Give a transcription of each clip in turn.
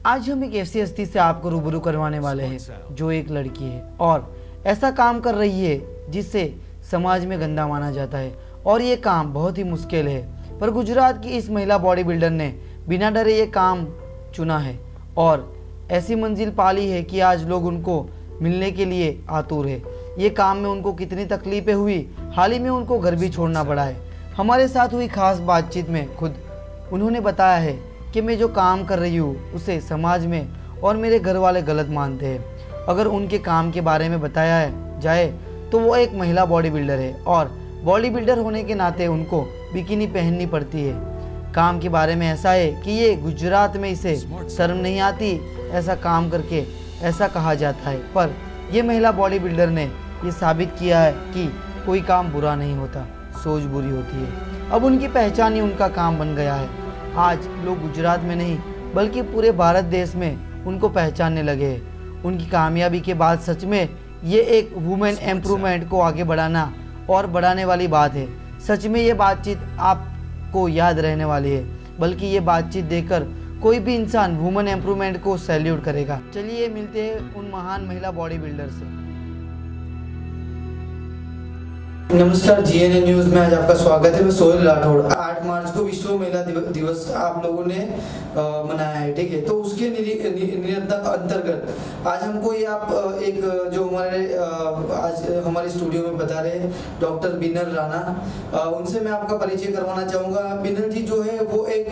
आज हम एक ऐसी हस्ती से आपको रूबरू करवाने वाले हैं जो एक लड़की है और ऐसा काम कर रही है जिससे समाज में गंदा माना जाता है और ये काम बहुत ही मुश्किल है, पर गुजरात की इस महिला बॉडी बिल्डर ने बिना डरे ये काम चुना है और ऐसी मंजिल पाली है कि आज लोग उनको मिलने के लिए आतुर है। ये काम में उनको कितनी तकलीफें हुई, हाल ही में उनको घर भी छोड़ना पड़ा है। हमारे साथ हुई खास बातचीत में खुद उन्होंने बताया है कि मैं जो काम कर रही हूँ उसे समाज में और मेरे घर वाले गलत मानते हैं। अगर उनके काम के बारे में बताया जाए तो वो एक महिला बॉडी बिल्डर है और बॉडी बिल्डर होने के नाते उनको बिकिनी पहननी पड़ती है। काम के बारे में ऐसा है कि ये गुजरात में इसे शर्म नहीं आती ऐसा काम करके ऐसा कहा जाता है, पर यह महिला बॉडी बिल्डर ने ये साबित किया है कि कोई काम बुरा नहीं होता, सोच बुरी होती है। अब उनकी पहचान ही उनका काम बन गया है। आज लोग गुजरात में नहीं बल्कि पूरे भारत देश में उनको पहचानने लगे हैं। उनकी कामयाबी के बाद सच में ये एक वुमेन एम्प्रूवमेंट को आगे बढ़ाना और बढ़ाने वाली बात है। सच में ये बातचीत आपको याद रहने वाली है, बल्कि ये बातचीत देखकर कोई भी इंसान वुमेन एम्प्रूवमेंट को सैल्यूट करेगा। चलिए मिलते हैं उन महान महिला बॉडी बिल्डर से। नमस्कार, जीएनए न्यूज में आज आपका स्वागत है। मैं सोहेल राठौड़। 8 मार्च को विश्व महिला दिवस आप लोगों ने मनाया है, ठीक है। तो उसके अंतर्गत आज हमको ये आप एक जो हमारे आज हमारे स्टूडियो में बता रहे हैं डॉक्टर बिनल राणा, उनसे मैं आपका परिचय करवाना चाहूँगा। बिनल जी जो है वो एक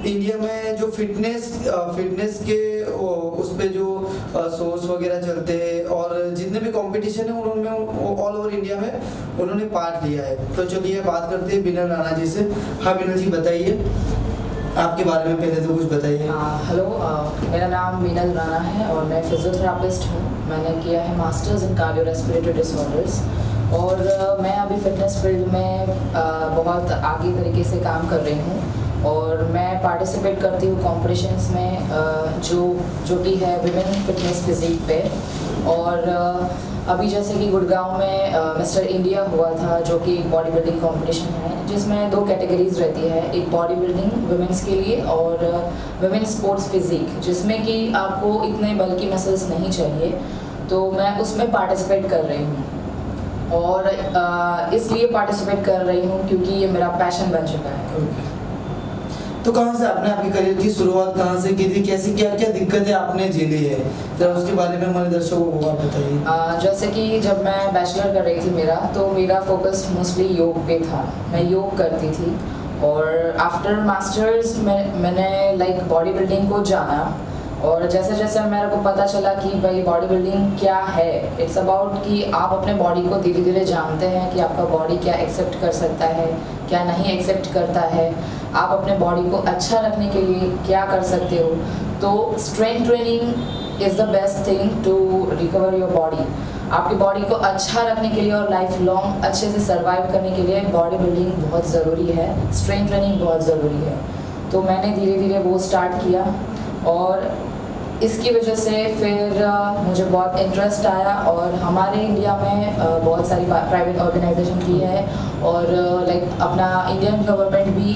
इंडिया में जो फिटनेस के उस पे जो शोज वगैरह चलते हैं और जितने भी कंपटीशन है उनमें ऑल ओवर इंडिया में उन्होंने पार्ट लिया है। तो चलिए बात करते हैं बिनल राणा जी से। हाँ बिनल जी, बताइए आपके बारे में पहले तो कुछ बताइए। हेलो, मेरा नाम बिनल राणा है और मैं फिजियोथेरापिस्ट हूँ। मैंने किया है masters in cardio respiratory disorders और मैं अभी फिटनेस फील्ड में बहुत आगे तरीके से काम कर रही हूँ और मैं पार्टिसिपेट करती हूँ कॉम्पिटिशन्स में जो कि है विमेन फिटनेस फिजिक पे। और अभी जैसे कि गुड़गांव में मिस्टर इंडिया हुआ था जो कि एक बॉडी बिल्डिंग कॉम्पिटिशन है जिसमें 2 कैटेगरीज रहती है, एक बॉडी बिल्डिंग वुमेन्स के लिए और वुमेन स्पोर्ट्स फिजिक, जिसमें कि आपको इतने बल्कि मसल्स नहीं चाहिए। तो मैं उसमें पार्टिसिपेट कर रही हूँ और इसलिए पार्टिसिपेट कर रही हूँ क्योंकि ये मेरा पैशन बन चुका है। तो कहाँ से आपने आपके करियर की शुरुआत कहाँ से की थी, कैसी क्या क्या दिक्कतें आपने झेली है, तो उसके बारे में हमारे दर्शकों को आप बताइए। जैसे कि जब मैं बैचलर कर रही थी तो मेरा फोकस मोस्टली योग पे था। मैं योग करती थी और आफ्टर मास्टर्स मैंने लाइक बॉडी बिल्डिंग को जाना और जैसे जैसे मेरे को पता चला कि भाई बॉडी बिल्डिंग क्या है, इट्स अबाउट कि आप अपने बॉडी को धीरे धीरे जानते हैं कि आपका बॉडी क्या एक्सेप्ट कर सकता है, क्या नहीं एक्सेप्ट करता है, आप अपने बॉडी को अच्छा रखने के लिए क्या कर सकते हो। तो strength training is the best thing to recover your body. आपकी बॉडी को अच्छा रखने के लिए और लाइफ लॉन्ग अच्छे से सर्वाइव करने के लिए बॉडी बिल्डिंग बहुत ज़रूरी है, स्ट्रेंथ ट्रेनिंग बहुत ज़रूरी है। तो मैंने धीरे धीरे वो स्टार्ट किया और इसकी वजह से फिर मुझे बहुत इंटरेस्ट आया और हमारे इंडिया में बहुत सारी प्राइवेट ऑर्गेनाइजेशन की है और लाइक अपना इंडियन गवर्नमेंट भी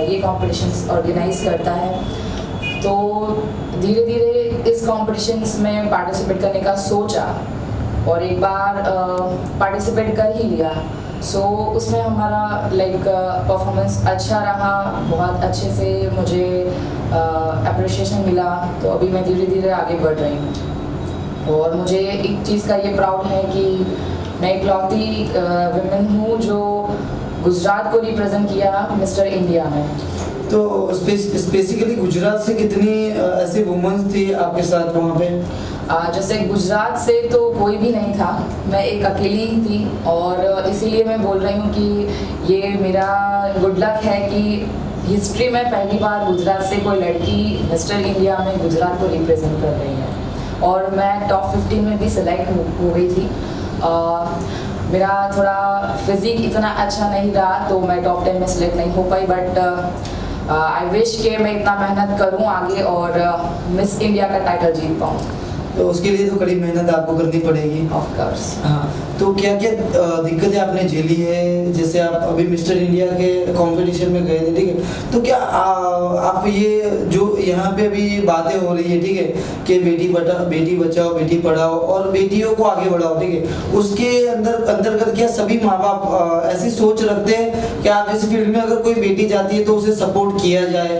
ये कॉम्पिटिशंस ऑर्गेनाइज करता है। तो धीरे धीरे इस कॉम्पिटिशन्स में पार्टिसिपेट करने का सोचा और एक बार पार्टिसिपेट कर ही लिया। सो उसमें हमारा लाइक परफॉर्मेंस अच्छा रहा, बहुत अच्छे से मुझे अप्रिशिएशन मिला। तो अभी मैं धीरे धीरे आगे बढ़ रही हूँ और मुझे एक चीज़ का ये प्राउड है कि मैं इकलौती वुमेन हूँ जो गुजरात को रिप्रेजेंट किया मिस्टर इंडिया में। तो स्पेसिकली गुजरात से कितनी ऐसी वुमेन्स थी आपके साथ वहाँ पे? जैसे गुजरात से तो कोई भी नहीं था, मैं एक अकेली ही थी और इसीलिए मैं बोल रही हूँ कि ये मेरा गुड लक है कि हिस्ट्री में पहली बार गुजरात से कोई लड़की मिस्टर इंडिया में गुजरात को रिप्रेजेंट कर रही है और मैं टॉप 15 में भी सिलेक्ट हो गई थी। मेरा थोड़ा फिजिक इतना अच्छा नहीं रहा तो मैं टॉप 10 में सिलेक्ट नहीं हो पाई, बट आई विश के मैं इतना मेहनत करूं आगे और मिस इंडिया का टाइटल जीत पाऊं। तो उसके लिए तो कड़ी मेहनत आपको करनी पड़ेगी। Of course. हाँ, तो क्या क्या दिक्कतें आपने झेली है? जैसे आप अभी मिस्टर इंडिया के कंपटीशन में गए थे, ठीक है, तो क्या आप ये जो यहाँ पे अभी बातें हो रही है, ठीक है, कि बेटी बचाओ बेटी पढ़ाओ और बेटियों को आगे बढ़ाओ, ठीक है, उसके अंतर्गत क्या सभी माँ बाप ऐसी सोच रखते हैं कि आप इस फील्ड में अगर कोई बेटी जाती है तो उसे सपोर्ट किया जाए?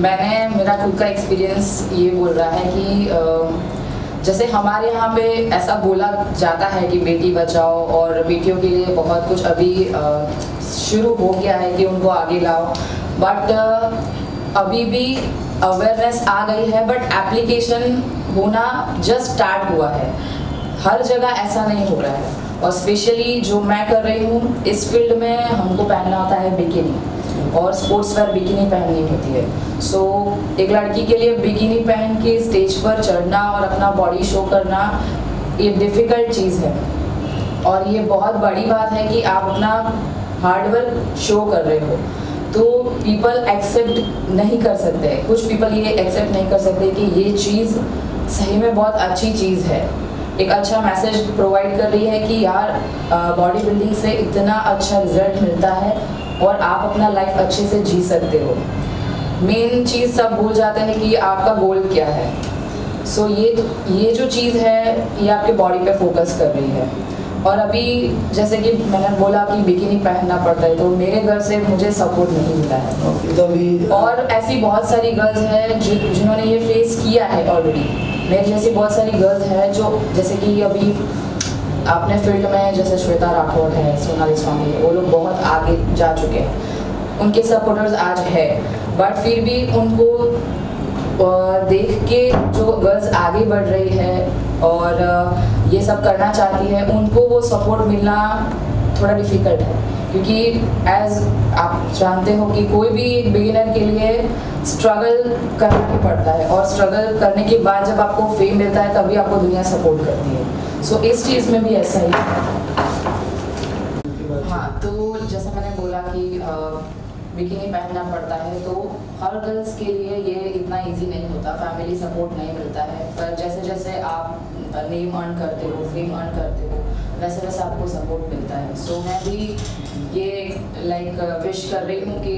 मैंने मेरा खुद का एक्सपीरियंस ये बोल रहा है कि जैसे हमारे यहाँ पे ऐसा बोला जाता है कि बेटी बचाओ और बेटियों के लिए बहुत कुछ अभी शुरू हो गया है कि उनको आगे लाओ, बट अभी भी अवेयरनेस आ गई है, बट एप्लीकेशन होना जस्ट स्टार्ट हुआ है। हर जगह ऐसा नहीं हो रहा है, और स्पेशली जो मैं कर रही हूँ इस फील्ड में हमको पहनना होता है बिकिनी और स्पोर्ट्स वेयर बिकिनी पहननी होती है। सो एक लड़की के लिए बिकिनी पहन के स्टेज पर चढ़ना और अपना बॉडी शो करना ये डिफ़िकल्ट चीज़ है, और ये बहुत बड़ी बात है कि आप अपना हार्डवर्क शो कर रहे हो, तो पीपल एक्सेप्ट नहीं कर सकते। कुछ पीपल ये एक्सेप्ट नहीं कर सकते कि ये चीज़ सही में बहुत अच्छी चीज़ है, एक अच्छा मैसेज प्रोवाइड कर रही है कि यार बॉडी बिल्डिंग से इतना अच्छा रिजल्ट मिलता है और आप अपना लाइफ अच्छे से जी सकते हो। मेन चीज़ सब भूल जाते हैं कि आपका गोल क्या है। सो ये जो चीज़ है ये आपके बॉडी पे फोकस कर रही है। और अभी जैसे कि मैंने बोला कि बिकिनी पहनना पड़ता है, तो मेरे घर से मुझे सपोर्ट नहीं मिला है। और ऐसी बहुत सारी गर्ल्स हैं जिन्होंने ये फेस किया है ऑलरेडी। मेरी जैसी बहुत सारी गर्ल्स हैं जो जैसे कि अभी अपने फील्ड में जैसे श्वेता राठौर है, सोनाली स्वामी है, वो लोग बहुत आगे जा चुके हैं, उनके सपोर्टर्स आज है, बट फिर भी उनको देख के जो गर्ल्स आगे बढ़ रही है और ये सब करना चाहती है, उनको वो सपोर्ट मिलना थोड़ा डिफ़िकल्ट है, क्योंकि एज आप जानते हो कि कोई भी बिगिनर के लिए स्ट्रगल करना ही पड़ता है, और स्ट्रगल करने के बाद जब आपको फेम मिलता है तभी आपको दुनिया सपोर्ट करती है। सो इस चीज़ में भी ऐसा ही है। हाँ, तो जैसा मैंने बोला कि बिकिनी पहनना पड़ता है, तो हर गर्ल्स के लिए ये इतना इजी नहीं होता, फैमिली सपोर्ट नहीं मिलता है, पर जैसे जैसे आप नेम अर्न करते हो, फेम अर्न करते हो, वैसे वैसे आपको सपोर्ट मिलता है। सो मैं भी ये लाइक विश कर रही हूँ कि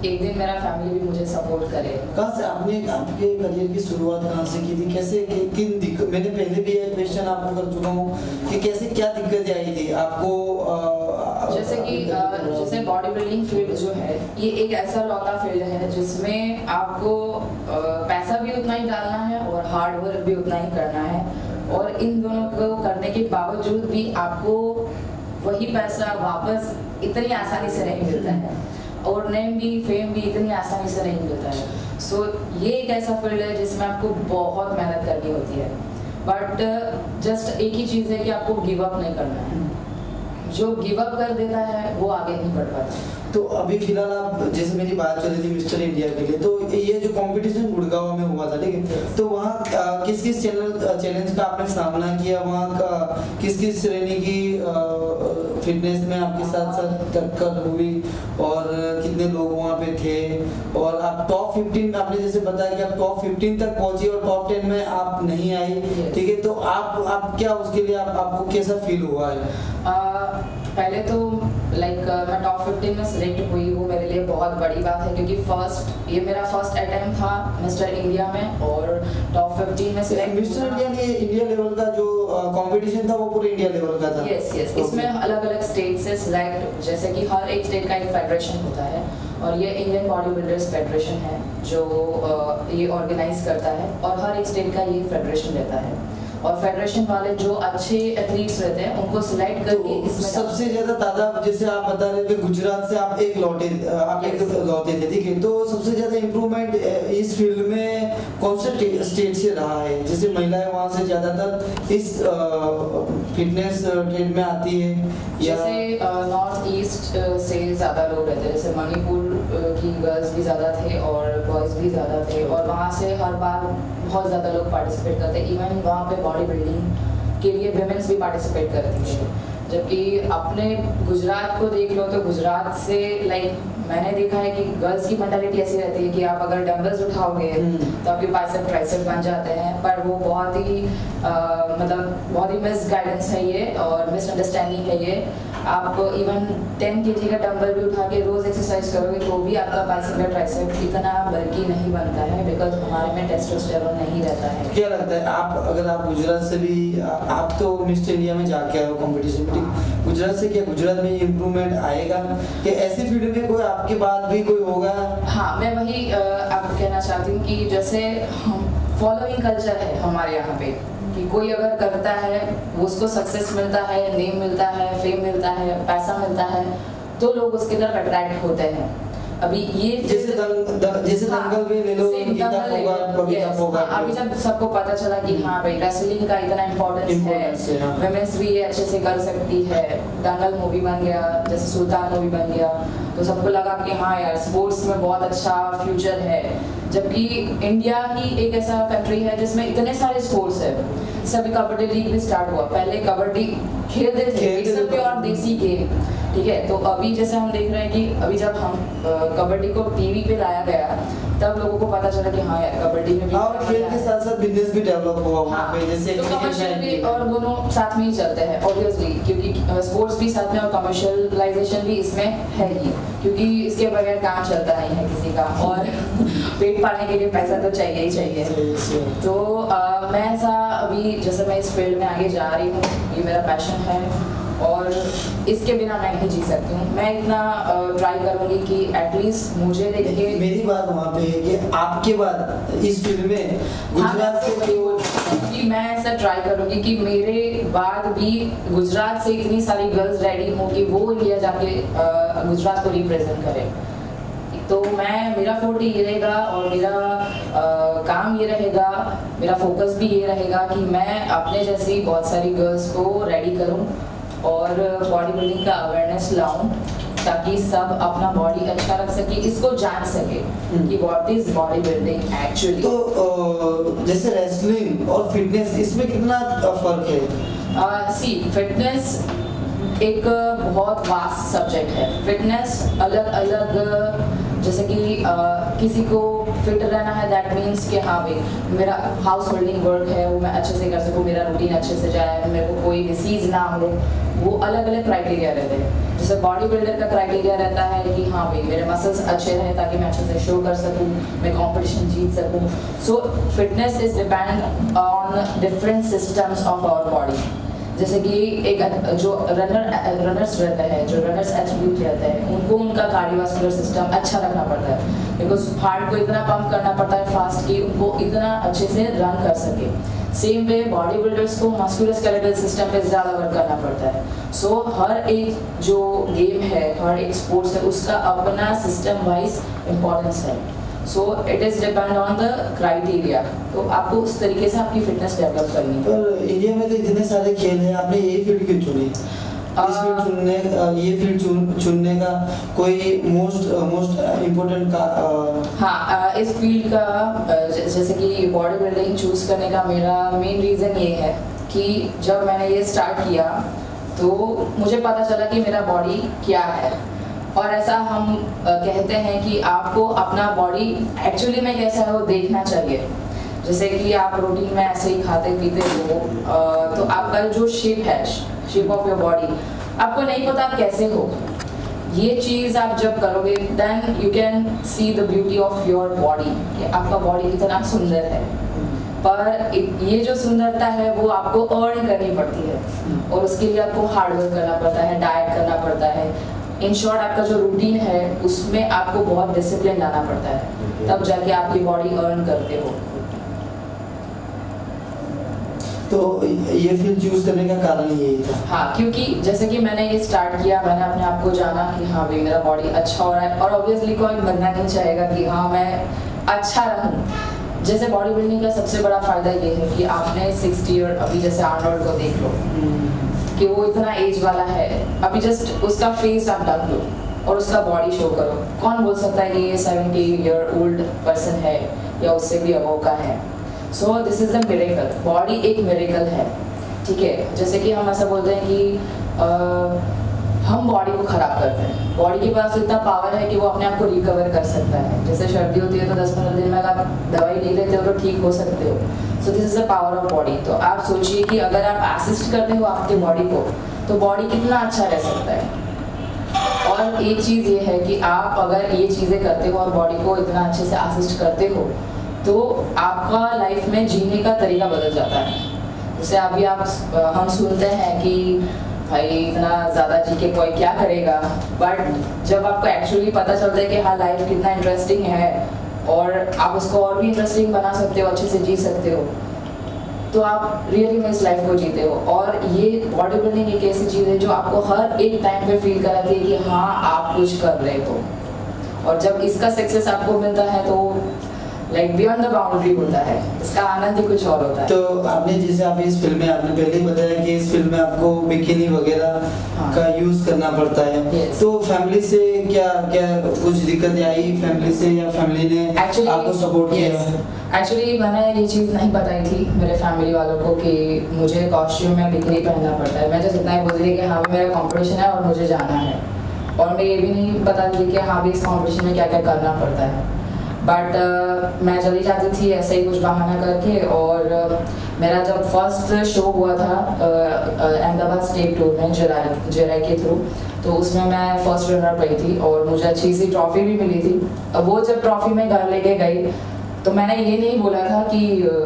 एक दिन मेरा फैमिली भी मुझे सपोर्ट करे। कहाँ से आपने आपके करियर की शुरुआत कहाँ से की थी? कैसे किन दिक्कत, मैंने पहले भी एक क्वेश्चन आपको कर चुका हूँ कि कैसे क्या दिक्कतें आई थी आपको? जैसे बॉडी बिल्डिंग फील्ड जो है ये एक ऐसा लौता फील्ड है जिसमें आपको पैसा भी उतना ही डालना है और हार्ड वर्क भी उतना ही करना है, और इन दोनों को करने के बावजूद भी आपको वही पैसा वापस इतनी आसानी से नहीं मिलता है, और नेम भी फेम भी इतनी आसानी से नहीं मिलता है। सो ये एक ऐसा फील्ड है जिसमें आपको बहुत मेहनत करनी होती है, बट जस्ट एक ही चीज़ है कि आपको गिव अप नहीं करना है। जो गिव अप कर देता है वो आगे नहीं बढ़ पाता। तो अभी फिलहाल आप, जैसे मेरी बात चल रही थी मिस्टर इंडिया के लिए, तो ये जो कंपटीशन गुड़गांव में हुआ था, ठीक है, तो वहाँ किस किस चैलेंज का आपने सामना किया? वहाँ का किस किस श्रेणी की फिटनेस में आपके साथ साथ टक्कर हुई, और कितने लोग वहाँ पे थे, और आप टॉप 15, आपने जैसे बताया कि आप टॉप 15 तक पहुंची और टॉप 10 में आप नहीं आई, ठीक है, तो आप क्या उसके लिए आपको कैसा फील हुआ है? पहले तो मैं टॉप 15 में सिलेक्ट हुई हूँ, मेरे लिए बहुत बड़ी बात है, क्योंकि ये मेरा फर्स्ट अटेम्प्ट था मिस्टर इंडिया में, और टॉप 15 में सिलेक्ट। मिस्टर इंडिया ने इंडिया लेवल का जो कंपटीशन था वो पूरे इंडिया लेवल का था? यस। इसमें अलग अलग स्टेट से सिलेक्ट, जैसे कि हर एक स्टेट का एक फेडरेशन होता है, और ये इंडियन बॉडी बिल्डर्स फेडरेशन है जो ये ऑर्गेनाइज करता है, और हर एक स्टेट का ये फेडरेशन रहता है, और फेडरेशन वाले जो अच्छे एथलीट्स रहते हैं उनको सिलेक्ट करके इसमें सबसे ज्यादा तादाद, जैसे आप बता रहे थे गुजरात से आप एक लौटे थे, ठीक है, तो सबसे ज्यादा इम्प्रूवमेंट इस फील्ड में कौन से स्टेट से रहा है? जैसे महिलाएं वहां से ज्यादातर इस फिटनेस ट्रेंड में आती है, जैसे नॉर्थ ईस्ट से ज्यादा लोग रहते हैं, जैसे मणिपुर की गर्ल्स भी ज्यादा थे और बॉयज भी ज्यादा थे, और वहाँ से हर बार बहुत ज़्यादा लोग पार्टिसिपेट करते हैं। इवन वहाँ पे बॉडी बिल्डिंग के लिए विमेंस भी पार्टिसिपेट करती है, जबकि अपने गुजरात को देख लो तो गुजरात से मैंने देखा है कि गर्ल्स की मेंटालिटी ऐसी रहती है कि आप अगर डंबल्स उठाओगे तो आपके बाइसेप ट्राइसेप बन जाते हैं, पर वो बहुत ही मतलब बहुत ही मिसगाइडेंस है ये और मिसअंडरस्टैंडिंग है ये। आप इवन 10 kg का डंबल भी उठा के रोज एक्सरसाइज करोगे तो भी आपका बाइसेप या ट्राइसेप इतना बल्कि नहीं बनता है, बिकॉज हमारे में टेस्टोस्टेरोन नहीं रहता है। क्या लगता है आप, अगर आप गुजरात से भी, आप तो मिस्टर इंडिया में जाके आए हो कॉम्पिटिशन में, गुजरात से क्या गुजरात में इम्प्रूवमेंट आएगा कि ऐसी फील्ड में कोई आपके बाद भी कोई होगा? हाँ, मैं वही आपको कहना चाहती हूँ कि जैसे फॉलोइंग कल्चर है हमारे यहाँ पे कि कोई अगर करता है उसको सक्सेस मिलता है, नेम मिलता है, फेम मिलता है, पैसा मिलता है, तो लोग उसकी तरफ अट्रैक्ट होते हैं। अभी ये जैसे दंगल में ले लो, गीता फोगाट, अभी जब सबको पता चला कि हाँ भाई रेसलिंग का इतना इम्पोर्टेंस है, विमेंस भी ये अच्छे से कर सकती है, दंगल मूवी बन गया, जैसे सुल्तान मूवी बन गया, तो सबको लगा कि हाँ यार स्पोर्ट्स में बहुत अच्छा फ्यूचर है। जबकि इंडिया ही एक ऐसा कंट्री है जिसमें इतने सारे स्पोर्ट्स है। सभी कबड्डी लीग भी स्टार्ट हुआ, पहले कबड्डी खेलते थे प्योर देसी गेम, ठीक है। तो अभी जैसे हम देख रहे हैं कि अभी जब हम कबड्डी को टीवी पे लाया गया तब लोगों को पता चला कि हाँ यार कबड्डी में भी और खेल के साथ साथ बिजनेस भी डेवलप हुआ वहाँ पे, जैसे तो कमर्शियल भी और दोनों साथ में ही चलते हैं ऑब्वियसली, क्योंकि स्पोर्ट्स भी साथ में और कमर्शियलाइजेशन भी इसमें है ही, क्योंकि इसके बगैर काम चलता नहीं है किसी का और पेट पालने के लिए पैसा तो चाहिए ही चाहिए। तो मैं ऐसा अभी जैसे मैं इस फील्ड में आगे जा रही हूँ, ये मेरा पैशन है और इसके बिना मैं नहीं जी सकती हूँ। मैं इतना ट्राई करूँगी कि एटलीस्ट मुझे देख के, मेरी बात वहाँ पे है कि आपके बाद इस फील्ड में गुजरात से कि मैं ऐसा ट्राई करूँगी कि मेरे बाद भी गुजरात से इतनी सारी गर्ल्स रेडी हों कि वो इंडिया जाके गुजरात को रिप्रेजेंट करें। तो मेरा फोर्टी ये रहेगा और मेरा काम ये रहेगा, मेरा फोकस भी ये रहेगा कि मैं अपने जैसी बहुत सारी गर्ल्स को रेडी करूँ और बॉडी बिल्डिंग का अवेयरनेस लाऊं ताकि सब अपना बॉडी अच्छा रख सके, इसको जान सके कि what is body building actually. तो जैसे रेसलिंग और फिटनेस, इसमें कितना फर्क है? सी फिटनेस एक बहुत वास्ट सब्जेक्ट है। फिटनेस अलग अलग, जैसे कि किसी को फिट रहना है दैट मीन्स कि हाँ भाई मेरा हाउस होल्डिंग वर्क है वो मैं अच्छे से कर सकूँ, मेरा रूटीन अच्छे से जाए, मेरे को कोई डिसीज ना हो, वो अलग अलग क्राइटेरिया रहते हैं। जैसे बॉडी बिल्डर का क्राइटेरिया रहता है कि हाँ भाई मेरे मसल्स अच्छे रहें ताकि मैं अच्छे से शो कर सकूँ, मैं कंपटीशन जीत सकूँ। So fitness is depend on different systems of our body. जैसे कि एक जो रनर्स रहते हैं, जो रनर्स एथलीट रहते हैं, उनको उनका कार्डियोवास्कुलर सिस्टम अच्छा रखना पड़ता है, बिकॉज हार्ट को इतना पंप करना पड़ता है फास्ट कि उनको इतना अच्छे से रन कर सके। सेम वे बॉडी बिल्डर्स को मस्कुलोस्केलेटल सिस्टम पे ज़्यादा वर्क करना पड़ता है। सो हर एक जो गेम है, हर एक स्पोर्ट्स है, उसका अपना सिस्टम वाइज इम्पोर्टेंस है। So it is depend on the criteria. तो आपको उस तरीके से आपकी फिटनेस डेवलप करनी है। पर इंडिया में तो इतने सारे खेल हैं, आपने यही फील्ड क्यों चुनी? ये फील्ड चुनने का कोई मोस्ट इम्पोर्टेंट का? हाँ, इस फील्ड का जैसे कि बॉडी बिल्डिंग चूज करने का मेरा मेन रीज़न ये है कि जब मैंने ये स्टार्ट किया तो मुझे पता चला कि मेरा बॉडी क्या है। और ऐसा हम कहते हैं कि आपको अपना बॉडी एक्चुअली में कैसा है वो देखना चाहिए। जैसे कि आप रूटीन में ऐसे ही खाते पीते हो तो आपका जो शेप है, शेप ऑफ योर बॉडी, आपको नहीं पता आप कैसे हो। ये चीज़ आप जब करोगे then you can see the beauty of your body कि आपका बॉडी कितना सुंदर है। पर ये जो सुंदरता है वो आपको अर्न करनी पड़ती है और उसके लिए आपको हार्ड वर्क करना पड़ता है, डाइट करना पड़ता है। इन शॉर्ट आपका जो रूटीन है उसमें आपको बहुत डिसिप्लिन लाना पड़ता है, तब जाके आपकी बॉडी अर्न करते हो। तो ये फील्ड चूज करने का कारण यही था? हाँ, क्योंकि जैसे कि मैंने ये स्टार्ट किया, मैंने अपने आप को जाना कि हाँ भाई मेरा बॉडी अच्छा हो रहा है और ऑब्वियसली कोई बनना नहीं चाहेगा कि हाँ मैं अच्छा रहूँ। जैसे बॉडी बिल्डिंग का सबसे बड़ा फायदा ये है कि आपने 60 ईयर, अभी जैसे आर्नोल्ड को देख लो कि वो इतना एज वाला है, अभी जस्ट उसका फेस आप ढक लो और उसका बॉडी शो करो, कौन बोल सकता है कि ये 70 ईयर ओल्ड पर्सन है या उससे भी अबव का है। So this is a miracle, body एक मिरेकल है, ठीक है। जैसे कि हम ऐसा बोलते हैं कि हम बॉडी को ख़राब करते हैं। बॉडी के पास इतना पावर है कि वो अपने आप को रिकवर कर सकता है। जैसे सर्दी होती है तो 10-15 दिन में अगर आप दवाई नहीं लेते हो तो ठीक हो सकते हो। So this is the power of body. तो आप सोचिए कि अगर आप असिस्ट करते हो आपके बॉडी को तो बॉडी कितना अच्छा रह सकता है। और एक चीज़ ये है कि आप अगर ये चीज़ें करते हो और बॉडी को इतना अच्छे से असिस्ट करते हो तो आपका लाइफ में जीने का तरीका बदल जाता है। जैसे अभी हम सुनते हैं कि भाई इतना ज़्यादा जी के कोई क्या करेगा, बट जब आपको एक्चुअली पता चलता है कि हाँ लाइफ कितना इंटरेस्टिंग है और आप उसको और भी इंटरेस्टिंग बना सकते हो, अच्छे से जी सकते हो, तो आप रियली में इस लाइफ को जीते हो। और ये बॉडी बिल्डिंग एक ऐसी चीज़ है जो आपको हर एक टाइम पे फील कराती है कि हाँ आप कुछ कर रहे हो। और जब इसका सक्सेस आपको मिलता है तो लाइक बियॉन्ड द बाउंड्री होता है, इसका आनंद ही कुछ और होता है। तो आपने जैसे आप इस फिल्म में आपने पहले ही बताया कि इस फिल्म में आपको बिकिनी वगैरह का यूज करना पड़ता है। तो फैमिली से क्या क्या कुछ दिक्कतें आई फैमिली से, या फैमिली ने आपको सपोर्ट किया? एक्चुअली मैंने ये चीज़ नहीं बताई थी मेरे फैमिली वालों को कि मुझे कॉस्ट्यूम में बिकिनी पहनना पड़ता है। मैं जस्ट इतना ही बोलती थी कि हाँ मेरा कॉम्पिटिशन है और मुझे जाना है, और मैं ये भी नहीं बताती थी कि हाँ भी इस कॉम्पिटिशन में क्या क्या करना पड़ता है। बट मैं चली जाती थी ऐसे ही कुछ बहाना करके। और मेरा जब फर्स्ट शो हुआ था अहमदाबाद स्टेट टूर में जेराई के थ्रू, तो उसमें मैं फर्स्ट रनर रही थी और मुझे अच्छी सी ट्रॉफी भी मिली थी। अब वो जब ट्रॉफी में घर लेके गई तो मैंने ये नहीं बोला था कि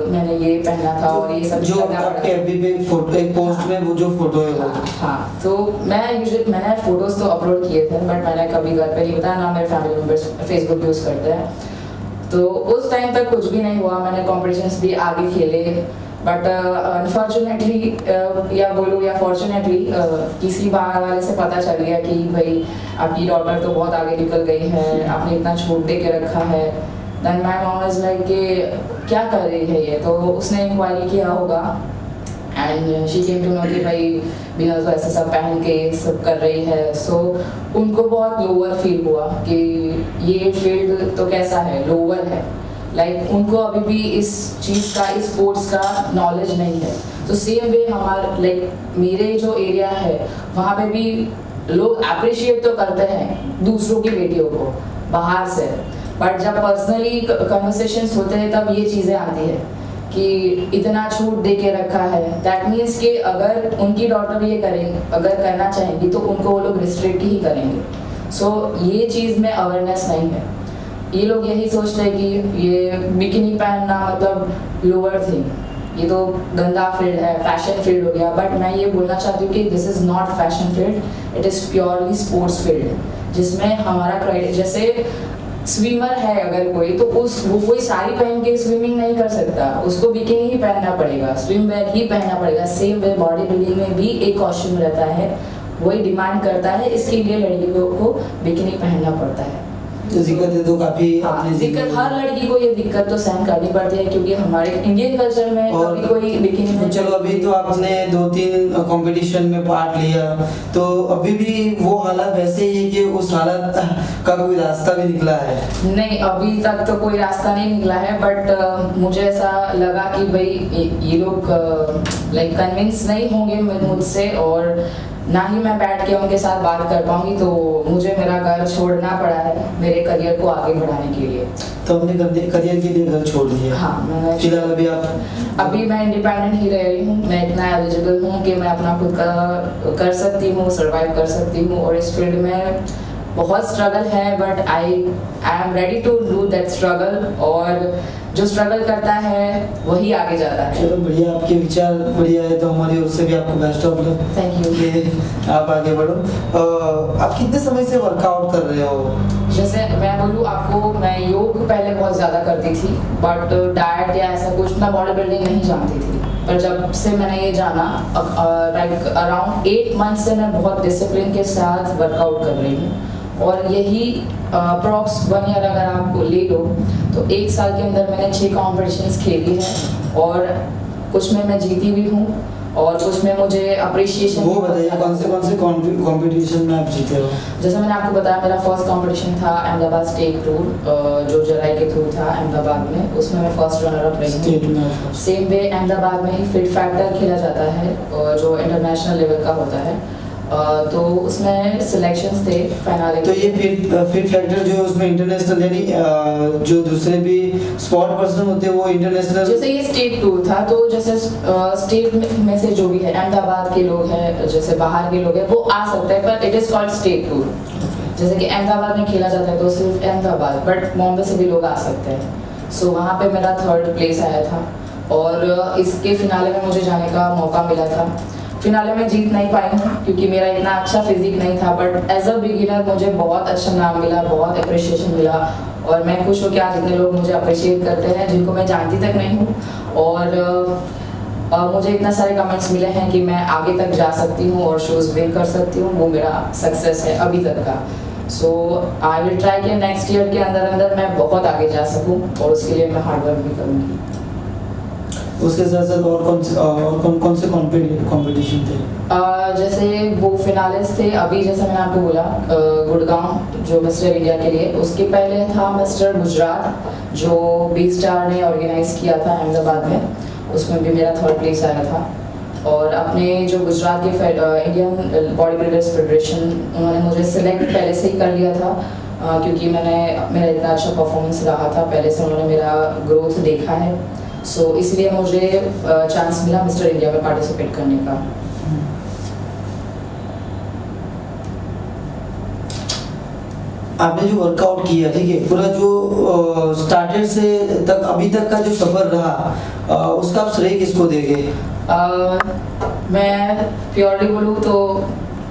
मैंने ये पहना था और ये सब जो आपके एफबी पे फोटो एक पोस्ट में वो जो फोटो है वो। हाँ, तो मैंने फोटोज तो अपलोड किए थे, बट मैंने कभी घर पे नहीं बताया, ना मेरे फैमिली मेम्बर्स फेसबुक यूज़ करते हैं। तो उस टाइम तक कुछ भी नहीं हुआ, मैंने कॉम्पिटिशन्स भी आगे खेले, बट अनफॉर्चुनेटली या बोलो या फॉर्चुनेटली किसी बाहर वाले से पता चल गया कि भाई आपकी डॉटर तो बहुत आगे निकल गई है, आपने इतना छूट दे के रखा है। Then my mom was like कि क्या कर रही है ये, तो उसने इंक्वायरी किया होगा and she came to know कि भाई बिना तो ऐसे सब पहन के सब कर रही है। सो उनको बहुत लोअर फील हुआ कि ये फील्ड तो कैसा है, लोअर है। लाइक उनको अभी भी इस चीज़ का, इस स्पोर्ट्स का नॉलेज नहीं है। तो सेम वे हमारे लाइक मेरे जो एरिया है वहाँ पे भी लोग अप्रिशिएट तो करते हैं दूसरों की बेटियों को बाहर से, बट जब पर्सनली कन्वर्सेशंस होते हैं तब ये चीज़ें आती है कि इतना छूट दे के रखा है। दैट मीन्स कि अगर उनकी डॉटर ये करें, अगर करना चाहेंगी तो उनको वो लोग रिस्ट्रिक्ट ही करेंगे। सो ये चीज़ में अवेयरनेस नहीं है। ये लोग यही सोचते हैं कि ये बिकिनी पहनना मतलब लोअर थिंग, ये तो गंदा फील्ड है, फैशन फील्ड हो गया। बट मैं ये बोलना चाहती हूँ कि this is not fashion field, it is purely sports field, जिसमें हमारा क्राइटेरिया, जैसे स्विमर है अगर कोई, तो वो कोई साड़ी पहन के स्विमिंग नहीं कर सकता, उसको बिकिनी ही पहनना पड़ेगा, स्विम वेयर ही पहनना पड़ेगा। सेम वे बॉडी बिल्डिंग में भी एक कॉस्ट्यूम रहता है, वही डिमांड करता है, इसके लिए लड़कियों को बिकिनी पहनना पड़ता है। दिक्कत तो काफी दिक्कत हर लड़की को ये दिक्कत तो सहन करनी पड़ती है, क्योंकि हमारे इंडियन कल्चर में कभी कोई बिकिनी में। चलो अभी तो आपने 2-3 कंपटीशन में पार्ट लिया, तो अभी भी वो हालत वैसे ही है कि उस हालत का कोई रास्ता भी निकला है? नहीं, अभी तक तो कोई रास्ता नहीं निकला है, बट मुझे ऐसा लगा कि भाई ये लोग लाइक कन्विंस नहीं होंगे मुझसे, और ना ही मैं बैठ के उनके साथ बात कर पाऊंगी, तो मुझे मेरा घर छोड़ना पड़ा है मेरे करियर को आगे बढ़ाने के लिए। तो हमने करियर के लिए घर छोड़ दिया? हाँ, मैंने फिलहाल अभी मैं इंडिपेंडेंट ही रह रही हूँ। मैं इतना एलिजिबल हूँ कि मैं अपना खुद का कर सकती हूँ, सर्वाइव कर सकती हूँ। और इस फील्ड में बहुत स्ट्रगल है, but I am ready to do that struggle, और जो स्ट्रगल करता है वही आगे जाता है। चलो बढ़िया, आपके विचार बढ़िया है, तो हमारी ओर से भी आपको best of luck. Thank you. आप आगे बढ़ो। आप कितने समय से वर्कआउट कर रहे हो? जैसे मैं बोलूँ आपको, मैं योग पहले बहुत ज़्यादा करती थी, बट डाइट या ऐसा कुछ, मैं बॉडी बिल्डिंग नहीं जानती थी। पर जब से मैंने ये जाना, लाइक अराउंड 8 मंथ से मैं बहुत डिसिप्लिन के साथ वर्कआउट कर रही हूँ। और यही अप्रॉक्स 1 ईयर अगर आप ले लो तो 1 साल के अंदर मैंने 6 कॉम्पिटिशन्स खेली हैं, और कुछ में मैं जीती भी हूँ और कुछ में मुझे अप्रिशिएशन। वो बताइए कौन से कॉम्पिटिशन में आप जीते हो? जैसे मैंने आपको बताया, मेरा फर्स्ट कॉम्पिटिशन था अहमदाबाद स्टेट टूर, जो जेराई के थ्रू था अहमदाबाद में, उसमें मैं फर्स्ट रनर अप रही हूँ। सेम वे अहमदाबाद में ही फिट फैक्टर खेला जाता है, जो इंटरनेशनल लेवल का होता है। तो उसमें सिलेक्शंस थे फाइनल। तो ये फिट फैक्टर जो है उसमें इंटरनेशनल यानी जो दूसरे भी स्पोर्ट पर्सन होते हैं वो इंटरनेशनल, जैसे ये स्टेट टूर था तो जैसे स्टेट में से जो भी है अहमदाबाद के लोग हैं, जैसे बाहर के लोग हैं वो आ सकते हैं, पर it is called state tour. जैसे कि अहमदाबाद में खेला जाता है तो सिर्फ अहमदाबाद, बट बॉम्बे से भी लोग आ सकते हैं। सो वहाँ पे मेरा 3rd प्लेस आया था और इसके फिनाले में मुझे जाने का मौका मिला था। फिनाले में जीत नहीं पाई हूँ क्योंकि मेरा इतना अच्छा फिजिक नहीं था, बट एज अ बिगिनर मुझे बहुत अच्छा नाम मिला, बहुत अप्रिशिएशन मिला और मैं खुश हूँ कि आज इतने लोग मुझे अप्रिशिएट करते हैं जिनको मैं जानती तक नहीं हूँ। और मुझे इतना सारे कमेंट्स मिले हैं कि मैं आगे तक जा सकती हूँ और शोज विन कर सकती हूँ, वो मेरा सक्सेस है अभी तक का। सो आई विल ट्राई कि नेक्स्ट ईयर के अंदर अंदर मैं बहुत आगे जा सकूँ और उसके लिए मैं हार्डवर्क भी करूँगी। उसके साथ साथ और कौन से कंपटीशन थे? जैसे वो फिनालिस्ट थे अभी, जैसे मैंने आपको बोला गुड़गांव जो मिस्टर इंडिया के लिए, उसके पहले था मिस्टर गुजरात जो बी स्टार ने ऑर्गेनाइज किया था अहमदाबाद में, उसमें भी मेरा 3rd प्लेस आया था। और अपने जो गुजरात के इंडियन बॉडी बिल्डर्स फेडरेशन, उन्होंने मुझे सिलेक्ट पहले से ही कर लिया था क्योंकि मेरा इतना अच्छा परफॉर्मेंस रहा था, पहले से उन्होंने मेरा ग्रोथ देखा है। सो इसलिए मुझे चांस मिला मिस्टर इंडिया में पार्टिसिपेट करने का। आपने जो वर्कआउट किया, ठीक है, पूरा जो स्टार्टेड से तक अभी तक का जो सफर रहा उसका आप श्रेय किसको देंगे? मैं प्योरली बोलूँ तो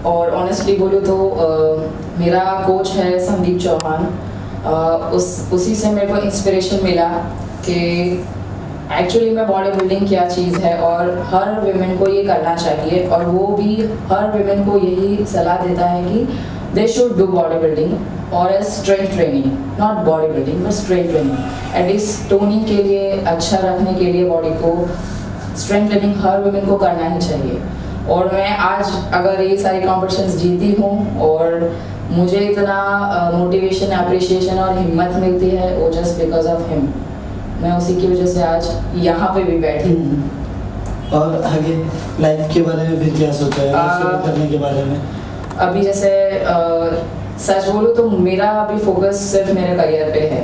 और ऑनेस्टली बोलूँ तो मेरा कोच है संदीप चौहान। उसी से मेरे को इंस्पिरेशन मिला कि एक्चुअली में बॉडी बिल्डिंग क्या चीज़ है और हर विमेन को ये करना चाहिए, और वो भी हर विमेन को यही सलाह देता है कि they should do body building और strength training, not body building but strength training. At least toning के लिए, अच्छा रखने के लिए बॉडी को, स्ट्रेंथ ट्रेनिंग हर विमेन को करना ही चाहिए। और मैं आज अगर ये सारी कॉम्पिटिशन्स जीती हूँ और मुझे इतना मोटिवेशन, अप्रिशिएशन और हिम्मत मिलती है, वो जस्ट बिकॉज ऑफ हिम। मैं उसी की वजह से आज यहाँ पे भी बैठी हूँ। और आगे लाइफ के बारे में फिर क्या सोचा है करने के बारे में? अभी जैसे सच बोलूँ तो मेरा अभी फोकस सिर्फ मेरे करियर पे है।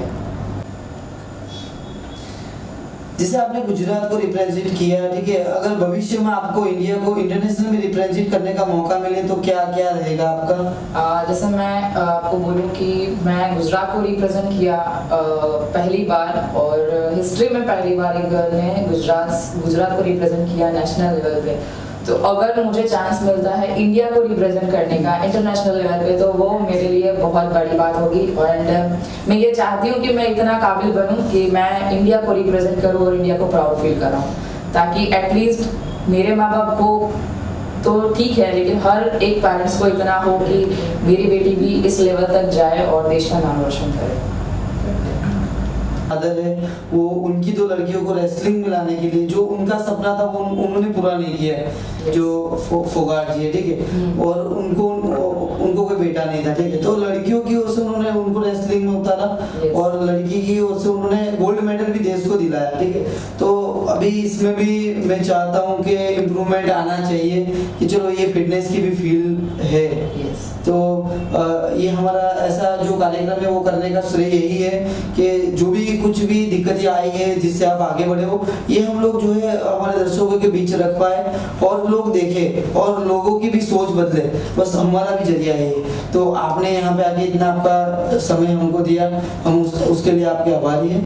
जैसे आपने गुजरात को रिप्रेजेंट किया, ठीक है, अगर भविष्य में आपको इंडिया को इंटरनेशनल में रिप्रेजेंट करने का मौका मिले तो क्या क्या रहेगा आपका? जैसे मैं आपको बोलूँ कि मैं गुजरात को रिप्रेजेंट किया पहली बार, और हिस्ट्री में पहली बार एक गर्ल ने गुजरात को रिप्रेजेंट किया नेशनल लेवल पे। तो अगर मुझे चांस मिलता है इंडिया को रिप्रेजेंट करने का इंटरनेशनल लेवल पे, तो वो मेरे लिए बहुत बड़ी बात होगी। और मैं ये चाहती हूँ कि मैं इतना काबिल बनूँ कि मैं इंडिया को रिप्रेजेंट करूँ और इंडिया को प्राउड फील कराऊँ, ताकि एटलीस्ट मेरे माँ बाप को तो ठीक है, लेकिन हर एक पेरेंट्स को इतना हो कि मेरी बेटी भी इस लेवल तक जाए और देश का नाम रोशन करे। फादर है वो उनकी 2 लड़कियों को रेसलिंग में लाने के लिए, जो उनका सपना था वो उन्होंने पूरा नहीं किया है, जो फोगाट जी है, ठीक है, और उनको कोई बेटा नहीं था, ठीक है, तो लड़कियों की ओर से उन्होंने उनको रेसलिंग में उतारा और लड़की की ओर से उन्होंने गोल्ड मेडल भी देश को दिलाया, ठीक है। तो अभी इसमें भी मैं चाहता हूँ कि इम्प्रूवमेंट आना चाहिए कि चलो ये फिटनेस की भी फील्ड है, तो ये हमारा ऐसा जो कार्यक्रम है वो करने का श्रेय यही है कि जो भी कुछ भी दिक्कतें आई है जिससे आप आगे बढ़े हो, ये हम लोग जो है हमारे दर्शकों के बीच रख पाए और लोग देखें और लोगों की भी सोच बदले, बस हमारा भी जरिया है। तो आपने यहाँ पे आके इतना आपका समय हमको दिया, हम उसके लिए आपके आभारी हैं।